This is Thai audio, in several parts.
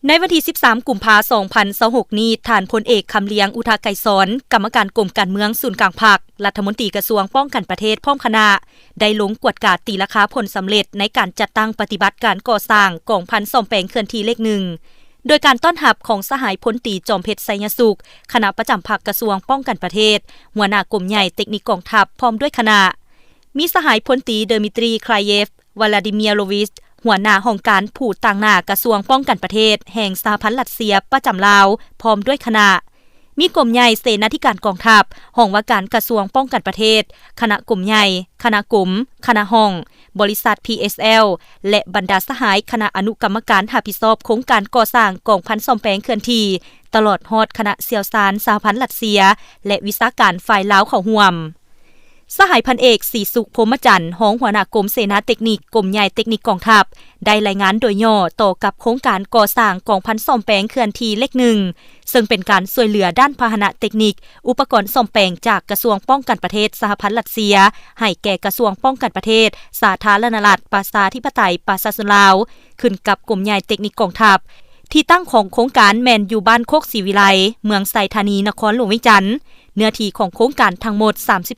ในวันที่13 กุมภาพันธ์ 2026 นี้ท่านพลเอกคำเลียงอุทาไกรสอนกรรมการกรมการเมืองศูนย์กลางภาครัฐมนตรีกระทรวงป้องกันประเทศพร้อมคณะได้ลงกวดกาดตีราคาผลสำเร็จในการจัดตั้งปฏิบัติการก่อสร้างกองพันซ่อมแปลงเคลื่อนที่เลข1โดยการต้อนรับของสหายพลตรีจอมเพชรไสยสุขคณะประจำภาคกระทรวงป้องกันประเทศหัวหน้ากรมใหญ่เทคนิคกองทัพพร้อมด้วยคณะมีสหายพลตรีเดมิตรีคลายเยฟวลาดิเมียโรวิชหัวหน้าห้องการผู้ต่างหน้ากระทรวงป้องกันประเทศแห่งสหพันธ์รัสเซียประจำลาวพร้อมด้วยคณะมีกรมใหญ่เสนาธิการกองทัพห้องว่าการกระทรวงป้องกันประเทศคณะกรมใหญ่คณะกรมคณะห้องบริษัท PSL และบรรดาสหายคณะอนุกรรมการรับผิดชอบโครงการก่อสร้างกองพันซ่อมแปลงเคลื่อนที่ตลอดฮอดคณะเสี่ยวซานสหพันธ์รัสเซียและวิสาการฝ่ายลาวเข้าร่วมสหายพันเอกศรีสุขพรหมจันทร์ห้องหัวหน้ากรมเสนาเทคนิคกรมใหญ่เทคนิคกองทัพได้รายงานโดยย่อต่อกับโครงการก่อสร้างกองพันซ่อมแปลงเคลื่อนที่เลข1ซึ่งเป็นการช่วยเหลือด้านพาหนะเทคนิคอุปกรณ์ซ่อมแปลงจากกระทรวงป้องกันประเทศสหพันธ์รัสเซียให้แก่กระทรวงป้องกันประเทศสาธารณรัฐประชาธิปไตยประชาชนลาวขึ้นกับกรมใหญ่เทคนิคกองทัพที่ตั้งของโครงการแมนอยู่บ้านโคกศรีวิไลเมืองไซธานีนครหลวงวิจันทร์เนื้อที่ของโครงการทั้งหมด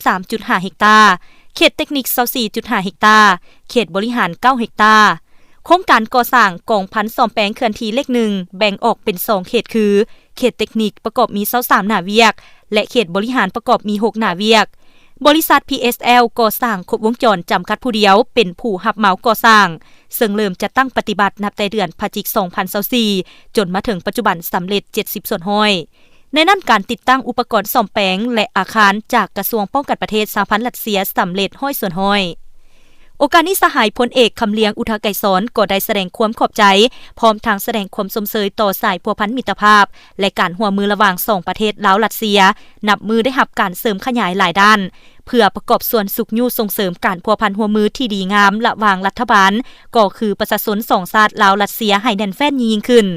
33.5 เฮกตาร์เขตเทคนิค 24.5 เฮกตาร์เขตบริหาร 9 เฮกตาร์โครงการก่อสร้างกองพันซ่อมแปลงเคลื่อนที่เลข1แบ่งออกเป็น2เขตคือเขตเทคนิคประกอบมี23หน้าเวียกและเขตบริหารประกอบมี6หน้าเวียกบริษัท PSL ก่อสร้างครบวงจรจำกัดผู้เดียวเป็นผู้รับเหมาก่อสร้างซึ่งเริ่มจะตั้งปฏิบัตินับแต่เดือนพฤศจิกายน 2024 จนมาถึงปัจจุบันสำเร็จ 70 ส่วนห้อยในนั้นการติดตั้งอุปกรณ์ซ่อมแปลงและอาคารจากกระทรวงป้องกันประเทศสหพันธ์รัสเซียสำเร็จห้อยส่วนห้อยโอกาสนี้สหายพลเอกคำเลียงอุทาไกรสอนก็ได้แสดงความขอบใจพร้อมทางแสดงความสมเสยต่อสายพัวพันมิตรภาพและการร่วมมือระหว่าง2ประเทศลาวรัสเซียนับมือได้รับการเสริมขยายหลายด้านเพื่อประกอบส่วนสุขยู่ส่งเสริมการพัวพันร่วมมือที่ดีงามระหว่างรัฐบาลก็คือประชาชน2ชาติลาวรัสเซียให้แน่นแฟ้นยิ่งขึ้น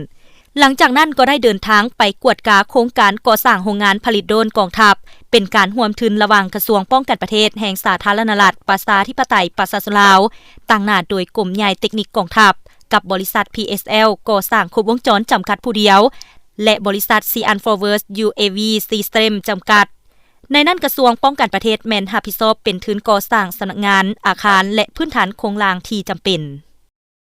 หลังจากนั้นก็ได้เดินทางไปกวดกาโครงการก่อสร้างโรงงานผลิตโดรนกองทัพเป็นการร่วมทุนระหว่างกระทรวงป้องกันประเทศแห่งสาธารณรัฐประชาธิปไตยประชาชนลาวตั้งหน้าโดยกรมใหญ่เทคนิคกองทัพกับบริษัท PSL ก่อสร้างครบวงจรจำกัดผู้เดียวและบริษัท Sian Forward UAV System จำกัดในนั้นกระทรวงป้องกันประเทศแม่นรับผิดชอบเป็นทุนก่อสร้างสำนักงานอาคารและพื้นฐานโครงสร้างที่จำเป็น